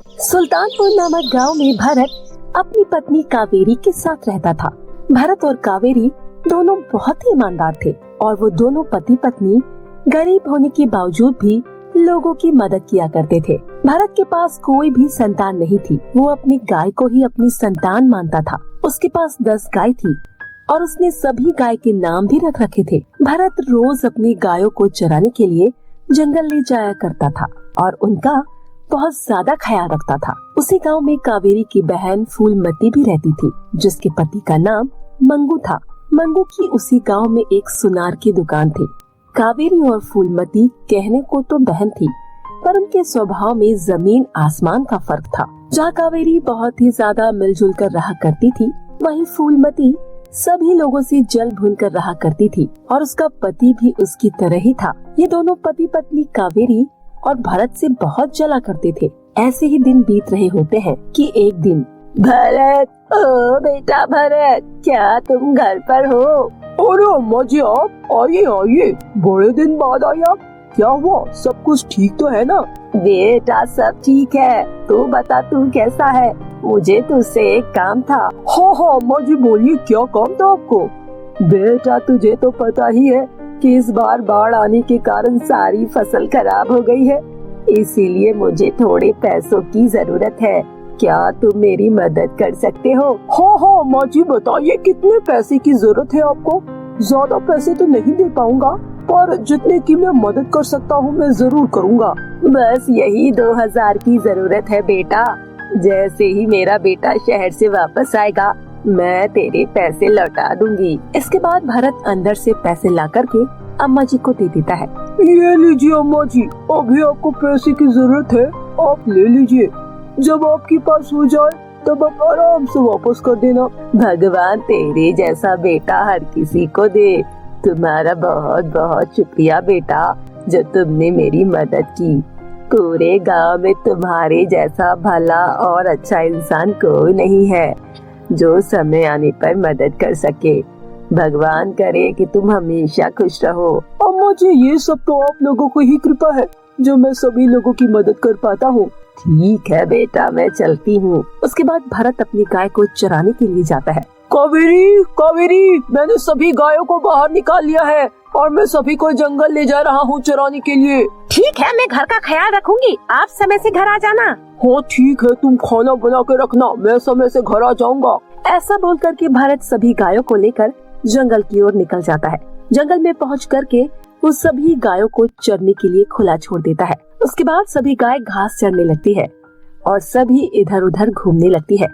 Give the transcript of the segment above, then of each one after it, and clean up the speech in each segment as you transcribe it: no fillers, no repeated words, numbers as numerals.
सुल्तानपुर नामक गांव में भरत अपनी पत्नी कावेरी के साथ रहता था। भरत और कावेरी दोनों बहुत ही ईमानदार थे और वो दोनों पति पत्नी गरीब होने के बावजूद भी लोगों की मदद किया करते थे। भरत के पास कोई भी संतान नहीं थी। वो अपनी गाय को ही अपनी संतान मानता था। उसके पास 10 गाय थी और उसने सभी गाय के नाम भी रख रखे थे। भरत रोज अपनी गायों को चराने के लिए जंगल ले जाया करता था और उनका बहुत ज्यादा ख्याल रखता था। उसी गांव में कावेरी की बहन फूलमती भी रहती थी, जिसके पति का नाम मंगू था। मंगू की उसी गांव में एक सुनार की दुकान थी। कावेरी और फूलमती कहने को तो बहन थी, पर उनके स्वभाव में जमीन आसमान का फर्क था। जहाँ कावेरी बहुत ही ज्यादा मिलजुल कर रहा करती थी, वहीं फूलमती सभी लोगों से जल भून कर रहा करती थी और उसका पति भी उसकी तरह ही था। ये दोनों पति पत्नी कावेरी और भरत से बहुत जला करते थे। ऐसे ही दिन बीत रहे होते हैं कि एक दिन भरत, ओ बेटा भरत, क्या तुम घर पर हो? अरे अम्मा जी, आप आइए आइए, बड़े दिन बाद आई आप। क्या हुआ, सब कुछ ठीक तो है ना? बेटा सब ठीक है, तू बता तू कैसा है? मुझे तुझसे एक काम था। हाँ हाँ अम्मा जी, बोलिए क्या काम था आपको? बेटा तुझे तो पता ही है कि इस बार बाढ़ आने के कारण सारी फसल खराब हो गई है, इसीलिए मुझे थोड़े पैसों की जरूरत है। क्या तुम मेरी मदद कर सकते हो? हाँ हाँ अम्मा जी, बताइए कितने पैसे की जरूरत है आपको? ज्यादा पैसे तो नहीं दे पाऊंगा, पर जितने की मैं मदद कर सकता हूँ मैं जरूर करूँगा। बस यही 2000 की जरूरत है बेटा। जैसे ही मेरा बेटा शहर से वापस आएगा, मैं तेरे पैसे लौटा दूंगी। इसके बाद भरत अंदर से पैसे ला करके अम्मा जी को दे देता है। ये लीजिए अम्मा जी, अभी आपको पैसे की जरूरत है, आप ले लीजिए। जब आपके पास हो जाए तब आप आराम से वापस कर देना। भगवान तेरे जैसा बेटा हर किसी को दे। तुम्हारा बहुत बहुत शुक्रिया बेटा, जो तुमने मेरी मदद की। पूरे गांव में तुम्हारे जैसा भला और अच्छा इंसान कोई नहीं है जो समय आने पर मदद कर सके। भगवान करे कि तुम हमेशा खुश रहो। अम्मा जी, ये सब तो आप लोगों को ही कृपा है जो मैं सभी लोगों की मदद कर पाता हूँ। ठीक है बेटा, मैं चलती हूँ। उसके बाद भरत अपनी गाय को चराने के लिए जाता है। कावेरी, कावेरी, मैंने सभी गायों को बाहर निकाल लिया है और मैं सभी को जंगल ले जा रहा हूँ चराने के लिए। ठीक है, मैं घर का ख्याल रखूंगी, आप समय से घर आ जाना। हाँ ठीक है, तुम खाना बना के रखना, मैं समय से घर आ जाऊंगा। ऐसा बोल करके भरत सभी गायों को लेकर जंगल की ओर निकल जाता है। जंगल में पहुँच करके वो सभी गायों को चरने के लिए खुला छोड़ देता है। उसके बाद सभी गाय घास चरने लगती है और सभी इधर उधर घूमने लगती है।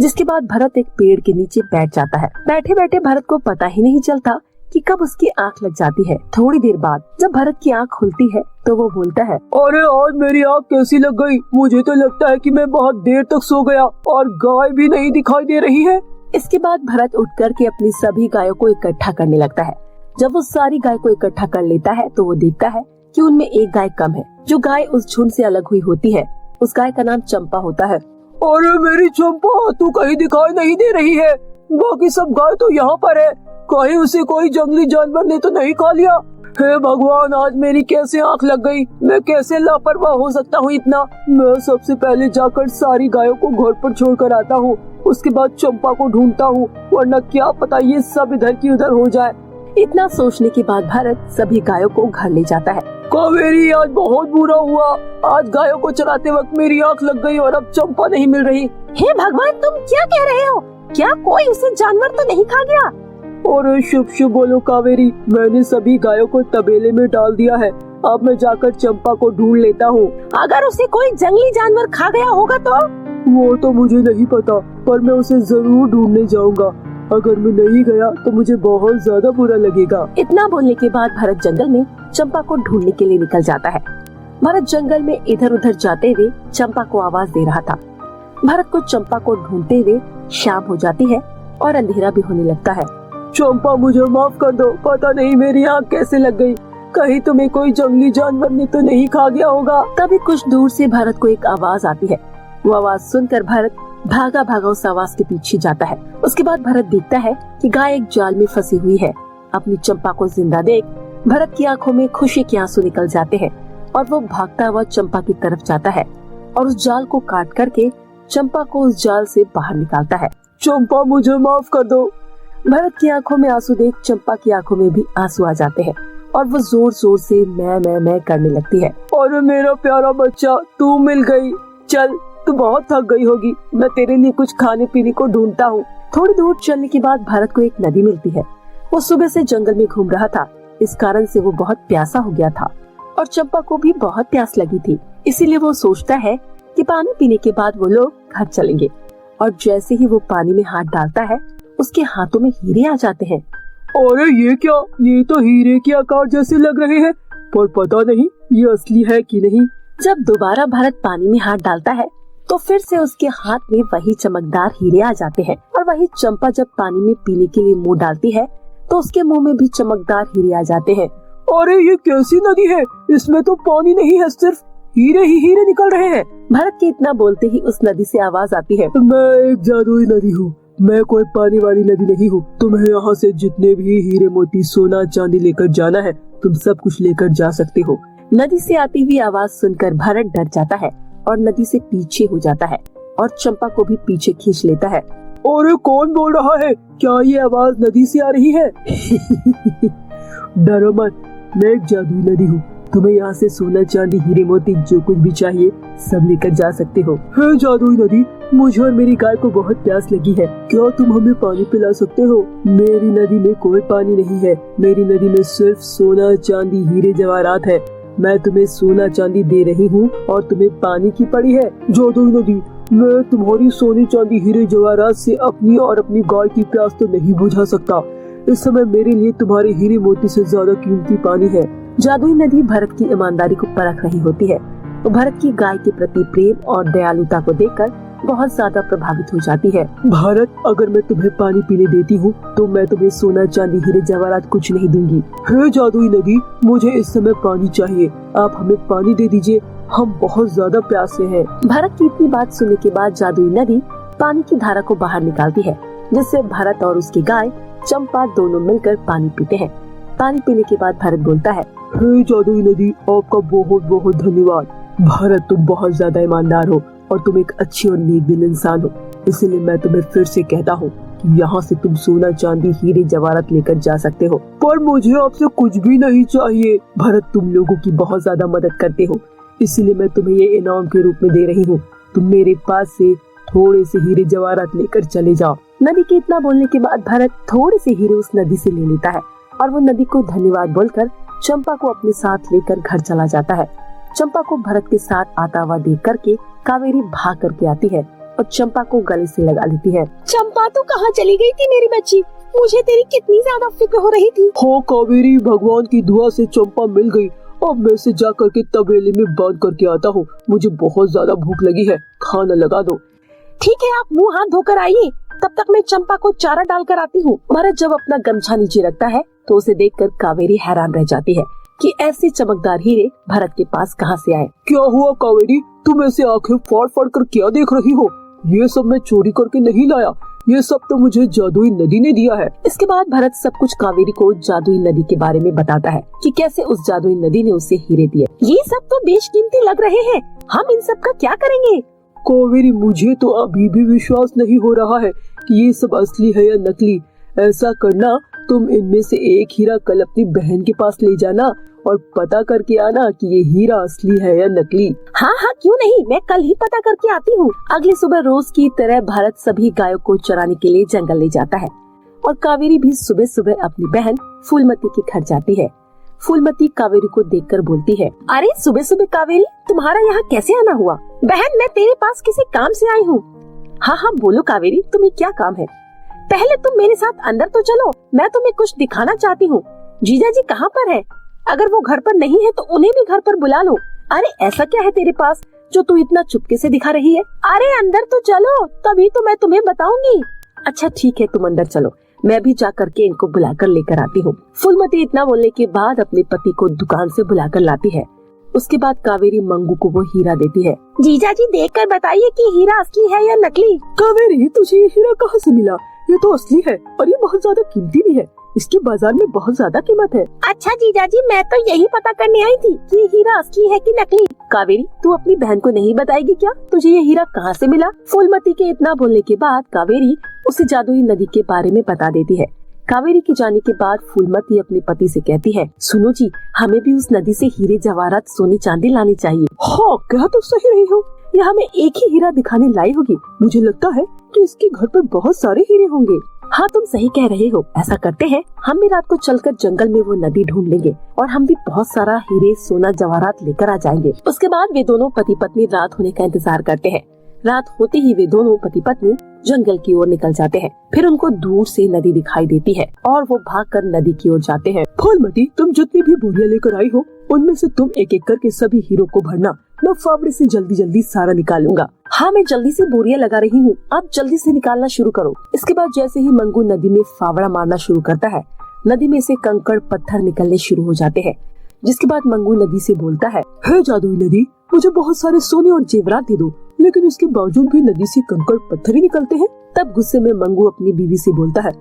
जिसके बाद भरत एक पेड़ के नीचे बैठ जाता है। बैठे बैठे भरत को पता ही नहीं चलता कि कब उसकी आंख लग जाती है। थोड़ी देर बाद जब भरत की आंख खुलती है तो वो बोलता है, अरे आज मेरी आंख कैसी लग गई? मुझे तो लगता है कि मैं बहुत देर तक सो गया और गाय भी नहीं दिखाई दे रही है। इसके बाद भरत उठ करके अपनी सभी गायों को इकट्ठा करने लगता है। जब वो सारी गाय को इकट्ठा कर लेता है तो वो देखता है कि उनमें एक गाय कम है। जो गाय उस झुंड से अलग हुई होती है, उस गाय का नाम चंपा होता है। अरे मेरी चंपा, तू कहीं दिखाई नहीं दे रही है। बाकी सब गाय तो यहाँ पर है, कहीं उसे कोई जंगली जानवर ने तो नहीं खा लिया? हे भगवान, आज मेरी कैसे आंख लग गई? मैं कैसे लापरवाह हो सकता हूँ इतना? मैं सबसे पहले जाकर सारी गायों को घर पर छोड़ कर आता हूँ, उसके बाद चंपा को ढूंढता हूँ, वरना क्या पता ये सब इधर की उधर हो जाए। इतना सोचने के बाद भरत सभी गायों को घर ले जाता है। कावेरी, आज बहुत बुरा हुआ। आज गायों को चराते वक्त मेरी आंख लग गई और अब चंपा नहीं मिल रही। हे भगवान, तुम क्या कह रहे हो? क्या कोई उसे जानवर तो नहीं खा गया? और शुभ शुभ बोलो कावेरी, मैंने सभी गायों को तबेले में डाल दिया है। अब मैं जाकर चंपा को ढूंढ लेता हूँ। अगर उसे कोई जंगली जानवर खा गया होगा तो? वो तो मुझे नहीं पता, पर मैं उसे जरूर ढूंढने जाऊंगा। अगर मैं नहीं गया तो मुझे बहुत ज्यादा बुरा लगेगा। इतना बोलने के बाद भरत जंगल में चंपा को ढूंढने के लिए निकल जाता है। भरत जंगल में इधर उधर जाते हुए चंपा को आवाज दे रहा था। भरत को चंपा को ढूंढते हुए शाम हो जाती है और अंधेरा भी होने लगता है। चंपा, मुझे माफ कर दो, पता नहीं मेरी आँख कैसे लग गई। कहीं तुम्हें कोई जंगली जानवर ने तो नहीं खा गया होगा? तभी कुछ दूर से भरत को एक आवाज आती है। वो आवाज सुनकर भरत भागा भागा उस आवाज के पीछे जाता है। उसके बाद भरत देखता है कि गाय एक जाल में फंसी हुई है। अपनी चंपा को जिंदा देख भरत की आंखों में खुशी के आंसू निकल जाते हैं और वो भागता हुआ चंपा की तरफ जाता है और उस जाल को काट करके चंपा को उस जाल से बाहर निकालता है। चंपा मुझे माफ कर दो। भरत की आंखों में आंसू देख चंपा की आंखों में भी आंसू आ जाते हैं और वो जोर जोर से मैं करने लगती है। अरे मेरा प्यारा बच्चा, तू मिल गई। चल, तू बहुत थक गई होगी, मैं तेरे लिए कुछ खाने पीने को ढूंढता हूँ। थोड़ी दूर चलने के बाद भरत को एक नदी मिलती है। वो सुबह से जंगल में घूम रहा था, इस कारण से वो बहुत प्यासा हो गया था और चंपा को भी बहुत प्यास लगी थी। इसीलिए वो सोचता है कि पानी पीने के बाद वो लोग घर चलेंगे। और जैसे ही वो पानी में हाथ डालता है, उसके हाथों में हीरे आ जाते हैं। अरे ये क्या, ये तो हीरे के आकार जैसे लग रहे हैं, पर पता नहीं ये असली है कि नहीं। जब दोबारा भरत पानी में हाथ डालता है तो फिर से उसके हाथ में वही चमकदार हीरे आ जाते हैं। और वही चंपा जब पानी में पीने के लिए मुंह डालती है तो उसके मुंह में भी चमकदार हीरे आ जाते हैं। अरे ये कैसी नदी है, इसमें तो पानी नहीं है, सिर्फ हीरे ही हीरे निकल रहे हैं। भरत के इतना बोलते ही उस नदी से आवाज आती है, मैं एक जादुई नदी हूँ, मैं कोई पानी वाली नदी नहीं हूँ। तुम्हें यहाँ से जितने भी हीरे मोती सोना चांदी लेकर जाना है, तुम सब कुछ लेकर जा सकते हो। नदी से आती हुई आवाज सुनकर भरत डर जाता है और नदी से पीछे हो जाता है और चंपा को भी पीछे खींच लेता है। अरे कौन बोल रहा है, क्या ये आवाज नदी से आ रही है? डरो मत, मैं एक जादुई नदी हूँ, तुम्हें यहाँ से सोना चांदी हीरे मोती जो कुछ भी चाहिए सब लेकर जा सकते हो। हे जादुई नदी, मुझे और मेरी गाय को बहुत प्यास लगी है, क्या तुम हमें पानी पिला सकते हो? मेरी नदी में कोई पानी नहीं है, मेरी नदी में सिर्फ सोना चांदी हीरे जवाहरात है। मैं तुम्हें सोना चांदी दे रही हूँ और तुम्हें पानी की पड़ी है। जादुई नदी, मैं तुम्हारी सोने चांदी हीरे जवाहरात से अपनी और अपनी गाय की प्यास तो नहीं बुझा सकता। इस समय मेरे लिए तुम्हारे हीरे मोती से ज्यादा कीमती पानी है। जादुई नदी भरत की ईमानदारी को परख रही होती है। वो भरत की गाय के प्रति प्रेम और दयालुता को देखकर बहुत ज्यादा प्रभावित हो जाती है। भारत, अगर मैं तुम्हें पानी पीने देती हूँ तो मैं तुम्हें सोना चांदी हीरे जवाहरात कुछ नहीं दूंगी। हे जादुई नदी, मुझे इस समय पानी चाहिए, आप हमें पानी दे दीजिए, हम बहुत ज्यादा प्यासे हैं। भरत की इतनी बात सुनने के बाद जादुई नदी पानी की धारा को बाहर निकालती है, जिससे भरत और उसकी गाय चंपा दोनों मिलकर पानी पीते हैं। पानी पीने के बाद भरत बोलता है, हे जादुई नदी, आपका बहुत बहुत धन्यवाद। भारत, तुम बहुत ज्यादा ईमानदार हो और तुम एक अच्छी और नेक दिल इंसान हो, इसलिए मैं तुम्हें फिर से कहता हूँ कि यहाँ से तुम सोना चांदी हीरे जवाहरात लेकर जा सकते हो। पर मुझे आपसे कुछ भी नहीं चाहिए। भारत, तुम लोगों की बहुत ज्यादा मदद करते हो, इसलिए मैं तुम्हें ये इनाम के रूप में दे रही हूँ। तुम मेरे पास से थोड़े से हीरे जवाहरात लेकर चले जाओ। नदी के इतना बोलने के बाद भरत थोड़े से हीरे उस नदी से ले लेता है और वो नदी को धन्यवाद बोलकर चंपा को अपने साथ लेकर घर चला जाता है। चंपा को भरत के साथ आता हुआ देख करके कावेरी भाग करके आती है और चंपा को गले से लगा लेती है। चंपा, तू कहाँ चली गई थी मेरी बच्ची? मुझे तेरी कितनी ज्यादा फिक्र हो रही थी। हाँ कावेरी, भगवान की दुआ से चंपा मिल गई। अब मैं से जा करके तबेले में बांध करके आता हूँ, मुझे बहुत ज्यादा भूख लगी है, खाना लगा दो। ठीक है, आप मुंह हाथ धोकर आइए, तब तक मैं चंपा को चारा डालकर आती हूँ। भरत जब अपना गमछा नीचे रखता है तो उसे देखकर कावेरी हैरान रह जाती है कि ऐसे चमकदार हीरे भरत के पास कहाँ से आए। क्या हुआ कावेरी, तुम ऐसे आंखें फाड़ फाड़ कर क्या देख रही हो? ये सब मैं चोरी करके नहीं लाया, ये सब तो मुझे जादुई नदी ने दिया है। इसके बाद भरत सब कुछ कावेरी को जादुई नदी के बारे में बताता है कि कैसे उस जादुई नदी ने उसे हीरे दिए। ये सब तो बेशकीमती लग रहे हैं, हम इन सब का क्या करेंगे? कावेरी, मुझे तो अभी भी विश्वास नहीं हो रहा है कि ये सब असली है या नकली। ऐसा करना, तुम इनमें से एक हीरा कल अपनी बहन के पास ले जाना और पता करके आना कि ये हीरा असली है या नकली। हाँ हाँ, क्यों नहीं, मैं कल ही पता करके आती हूँ। अगली सुबह रोज की तरह भरत सभी गायों को चराने के लिए जंगल ले जाता है और कावेरी भी सुबह सुबह अपनी बहन फूलमती के घर जाती है। फूलमती कावेरी को देखकर बोलती है, अरे सुबह सुबह कावेरी, तुम्हारा यहाँ कैसे आना हुआ? बहन, मैं तेरे पास किसी काम से आई हूँ। हाँ हाँ बोलो कावेरी, तुम्हें क्या काम है? पहले तुम मेरे साथ अंदर तो चलो, मैं तुम्हें कुछ दिखाना चाहती हूँ। जीजा जी कहाँ पर है? अगर वो घर पर नहीं है तो उन्हें भी घर पर बुला लो। अरे ऐसा क्या है तेरे पास जो तू इतना चुपके से दिखा रही है? अरे अंदर तो चलो, तभी तो मैं तुम्हें बताऊंगी। अच्छा ठीक है, तुम अंदर चलो, मैं भी जा करके इनको बुलाकर लेकर आती हूँ। फूलमती इतना बोलने के बाद अपने पति को दुकान से बुलाकर लाती है। उसके बाद कावेरी मंगू को वो हीरा देती है। जीजा जी देखकर बताइए कि हीरा असली है या नकली। कावेरी, तुझे ये हीरा कहाँ से मिला? ये तो असली है और ये बहुत ज्यादा कीमती भी है। इसकी बाजार में बहुत ज्यादा कीमत है। अच्छा जीजा जी, मैं तो यही पता करने आई थी कि ये हीरा असली है कि नकली। कावेरी, तू अपनी बहन को नहीं बताएगी क्या? तुझे ये हीरा कहाँ से मिला? फूलमती के इतना बोलने के बाद कावेरी उसे जादुई नदी के बारे में बता देती है। कावेरी के जाने के बाद फूलमती अपने पति से कहती है, सुनो जी, हमें भी उस नदी से हीरे जवाहरात सोने चांदी लानी चाहिए। हाँ, क्या तो सही रही हो। यह हमें एक ही हीरा दिखाने लाई होगी। मुझे लगता है कि इसके घर पर बहुत सारे हीरे होंगे। हाँ, तुम सही कह रहे हो। ऐसा करते हैं, हम भी रात को चलकर जंगल में वो नदी ढूंढ लेंगे और हम भी बहुत सारा हीरे सोना जवाहरात लेकर आ जाएंगे। उसके बाद वे दोनों पति पत्नी रात होने का इंतजार करते हैं। रात होते ही वे दोनों पति पत्नी जंगल की ओर निकल जाते हैं। फिर उनको दूर से नदी दिखाई देती है और वो भागकर नदी की ओर जाते हैं। फूलमती, तुम जितनी भी बोरियां लेकर आई हो उनमें से तुम एक एक करके सभी हीरो को भरना। मैं फावड़े से जल्दी जल्दी सारा निकालूंगा। हाँ, मैं जल्दी से बोरियां लगा रही हूँ, आप जल्दी से निकालना शुरू करो। इसके बाद जैसे ही मंगू नदी में फावड़ा मारना शुरू करता है, नदी में से कंकड़ पत्थर निकलने शुरू हो जाते हैं। जिसके बाद मंगू नदी से बोलता है, हे जादुई नदी, मुझे बहुत सारे सोने और जेवरात दे दो। लेकिन इसके बावजूद भी नदी से कंकड़ पत्थर ही निकलते हैं। तब गुस्से में मंगू अपनी बीवी से बोलता है,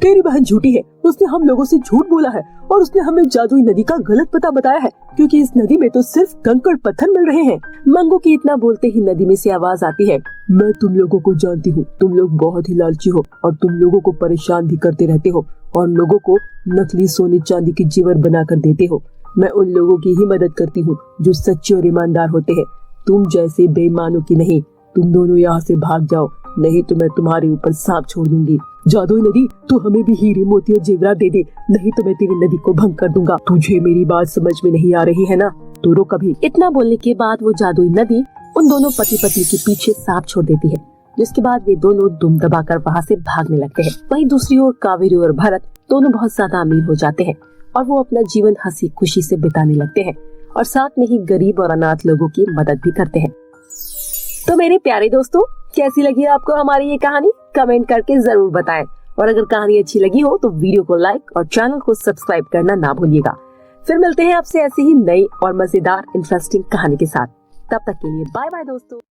तेरी बहन झूठी है। उसने हम लोगों से झूठ बोला है और उसने हमें जादुई नदी का गलत पता बताया है, क्योंकि इस नदी में तो सिर्फ कंकड़ पत्थर मिल रहे हैं। मंगू के इतना बोलते ही नदी में से आवाज आती है, मैं तुम लोगों को जानती हूँ। तुम लोग बहुत ही लालची हो और तुम लोगों को परेशान भी करते रहते हो और लोगों को नकली सोने चांदी के जेवर बना कर देते हो। मैं उन लोगों की ही मदद करती हूँ जो सच्चे और ईमानदार होते हैं, तुम जैसे बेईमानों की नहीं। तुम दोनों यहाँ से भाग जाओ, नहीं तो मैं तुम्हारे ऊपर सांप छोड़ दूंगी। जादुई नदी, तू हमें भी हीरे मोती और जेवरात दे दे, नहीं तो मैं तेरी नदी को भंग कर दूंगा। तुझे मेरी बात समझ में नहीं आ रही है ना? तो रो कभी। इतना बोलने के बाद वो जादुई नदी उन दोनों पति पत्नी के पीछे सांप छोड़ देती है। जिसके बाद वे दोनों दुम दबाकर वहाँ से भागने लगते हैं। वहीं दूसरी ओर कावेरी और भरत दोनों बहुत ज्यादा अमीर हो जाते हैं और वो अपना जीवन हंसी खुशी से बिताने लगते हैं और साथ में ही गरीब और अनाथ लोगों की मदद भी करते हैं। तो मेरे प्यारे दोस्तों, कैसी लगी आपको हमारी ये कहानी? कमेंट करके जरूर बताएं और अगर कहानी अच्छी लगी हो तो वीडियो को लाइक और चैनल को सब्सक्राइब करना ना भूलिएगा। फिर मिलते हैं आपसे ऐसी ही नई और मजेदार इंटरेस्टिंग कहानी के साथ। तब तक के लिए बाय बाय दोस्तों।